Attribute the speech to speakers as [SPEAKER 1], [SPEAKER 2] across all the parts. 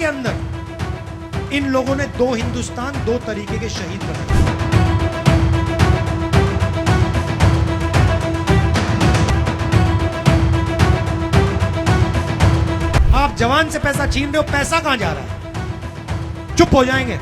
[SPEAKER 1] के अंदर इन लोगों ने दो हिंदुस्तान, दो तरीके के शहीद बनाए। आप जवान से पैसा छीन रहे हो, पैसा कहां जा रहा है? चुप हो जाएंगे।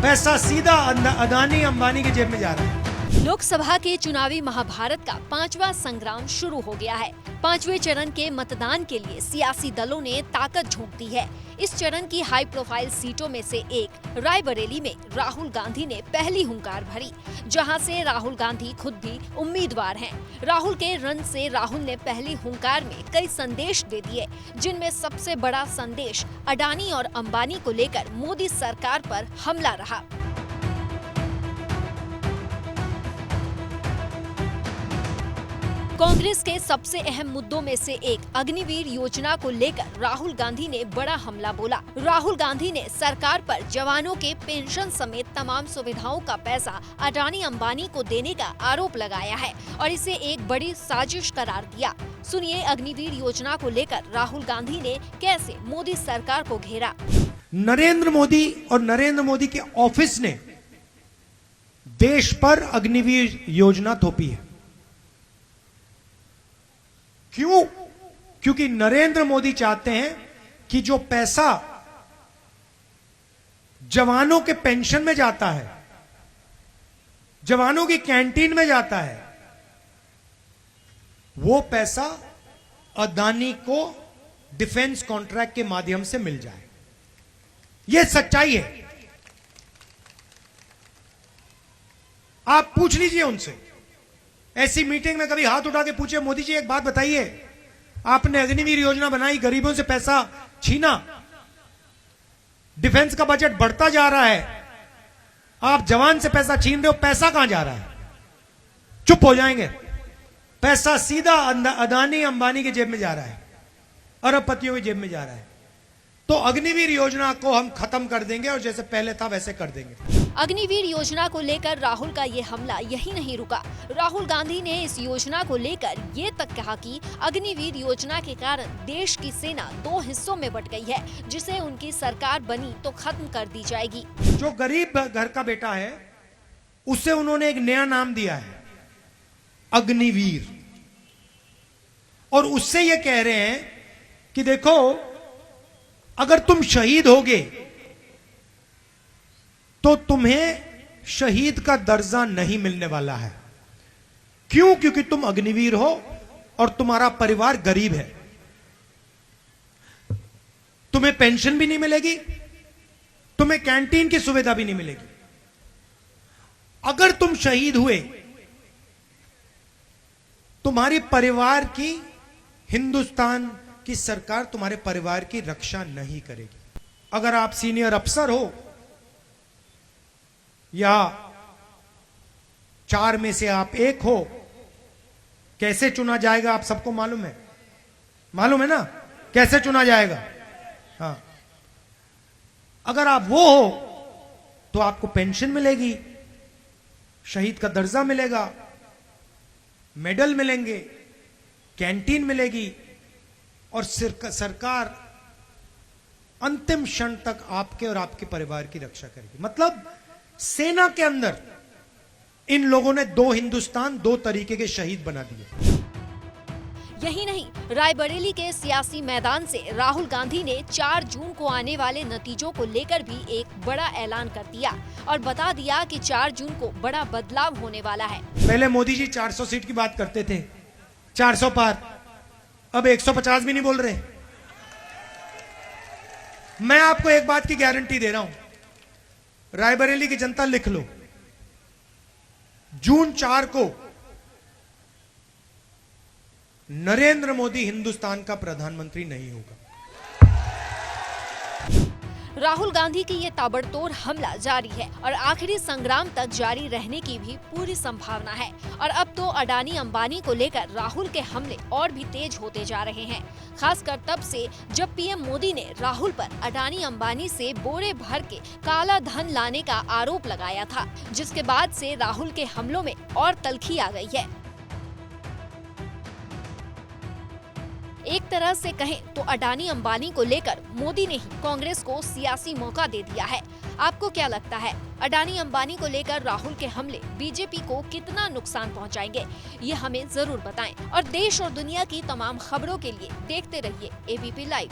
[SPEAKER 1] पैसा सीधा अदानी अंबानी की जेब में जा रहा है।
[SPEAKER 2] लोकसभा के चुनावी महाभारत का 5वां संग्राम शुरू हो गया है। 5वें चरण के मतदान के लिए सियासी दलों ने ताकत झोंक दी है। इस चरण की हाई प्रोफाइल सीटों में से एक रायबरेली में राहुल गांधी ने पहली हुंकार भरी, जहां से राहुल गांधी खुद भी उम्मीदवार हैं। राहुल के रन से राहुल ने पहली हुंकार में कई संदेश दे दिए, जिनमें सबसे बड़ा संदेश अडानी और अंबानी को लेकर मोदी सरकार पर हमला रहा। कांग्रेस के सबसे अहम मुद्दों में से एक अग्निवीर योजना को लेकर राहुल गांधी ने बड़ा हमला बोला। राहुल गांधी ने सरकार पर जवानों के पेंशन समेत तमाम सुविधाओं का पैसा अडानी अंबानी को देने का आरोप लगाया है और इसे एक बड़ी साजिश करार दिया। सुनिए अग्निवीर योजना को लेकर राहुल गांधी ने कैसे मोदी सरकार को घेरा।
[SPEAKER 1] नरेंद्र मोदी और नरेंद्र मोदी के ऑफिस ने देश पर अग्निवीर योजना थोपी है। क्यों? क्योंकि नरेंद्र मोदी चाहते हैं कि जो पैसा जवानों के पेंशन में जाता है, जवानों की कैंटीन में जाता है, वो पैसा अदानी को डिफेंस कॉन्ट्रैक्ट के माध्यम से मिल जाए। यह सच्चाई है। आप पूछ लीजिए उनसे, ऐसी मीटिंग में कभी हाथ उठा के पूछे, मोदी जी एक बात बताइए, आपने अग्निवीर योजना बनाई, गरीबों से पैसा छीना, डिफेंस का बजट बढ़ता जा रहा है, आप जवान से पैसा छीन रहे हो, पैसा कहां जा रहा है? चुप हो जाएंगे। पैसा सीधा अदानी अंबानी की जेब में जा रहा है, अरबपतियों की जेब में जा रहा है। तो अग्निवीर योजना को हम खत्म कर देंगे और जैसे पहले था वैसे कर देंगे।
[SPEAKER 2] अग्निवीर योजना को लेकर राहुल का ये हमला यही नहीं रुका। राहुल गांधी ने इस योजना को लेकर ये तक कहा कि अग्निवीर योजना के कारण देश की सेना दो हिस्सों में बंट गई है, जिसे उनकी सरकार बनी तो खत्म कर दी जाएगी।
[SPEAKER 1] जो गरीब घर का बेटा है उसे उन्होंने एक नया नाम दिया है, अग्निवीर, और उससे ये कह रहे हैं कि देखो, अगर तुम शहीद होगे तो तुम्हें शहीद का दर्जा नहीं मिलने वाला है। क्यों? क्योंकि तुम अग्निवीर हो और तुम्हारा परिवार गरीब है। तुम्हें पेंशन भी नहीं मिलेगी, तुम्हें कैंटीन की सुविधा भी नहीं मिलेगी। अगर तुम शहीद हुए, तुम्हारी परिवार की, हिंदुस्तान की सरकार तुम्हारे परिवार की रक्षा नहीं करेगी। अगर आप सीनियर अफसर हो या 4 में से आप एक हो, कैसे चुना जाएगा आप सबको मालूम है? मालूम है ना कैसे चुना जाएगा? हाँ, अगर आप वो हो तो आपको पेंशन मिलेगी, शहीद का दर्जा मिलेगा, मेडल मिलेंगे, कैंटीन मिलेगी और सरकार अंतिम क्षण तक आपके और आपके परिवार की रक्षा करेगी। मतलब सेना के अंदर इन लोगों ने दो हिंदुस्तान, दो तरीके के शहीद बना दिए।
[SPEAKER 2] यही नहीं, रायबरेली के सियासी मैदान से राहुल गांधी ने 4 जून को आने वाले नतीजों को लेकर भी एक बड़ा ऐलान कर दिया और बता दिया कि 4 जून को बड़ा बदलाव होने वाला है।
[SPEAKER 1] पहले मोदी जी 400 सीट की बात करते थे, 400 पार, अब 150 भी नहीं बोल रहे। मैं आपको एक बात की गारंटी दे रहा हूं, रायबरेली की जनता लिख लो, जून 4 को नरेंद्र मोदी हिंदुस्तान का प्रधानमंत्री नहीं होगा।
[SPEAKER 2] राहुल गांधी की ये ताबड़तोड़ हमला जारी है और आखिरी संग्राम तक जारी रहने की भी पूरी संभावना है। और अब तो अडानी अंबानी को लेकर राहुल के हमले और भी तेज होते जा रहे हैं, खासकर तब से जब पीएम मोदी ने राहुल पर अडानी अंबानी से बोरे भर के काला धन लाने का आरोप लगाया था, जिसके बाद से राहुल के हमलों में और तल्खी आ गई है। एक तरह से कहें तो अडानी अंबानी को लेकर मोदी ने ही कांग्रेस को सियासी मौका दे दिया है। आपको क्या लगता है, अडानी अंबानी को लेकर राहुल के हमले बीजेपी को कितना नुकसान पहुंचाएंगे? ये हमें जरूर बताएं और देश और दुनिया की तमाम खबरों के लिए देखते रहिए ABP लाइव।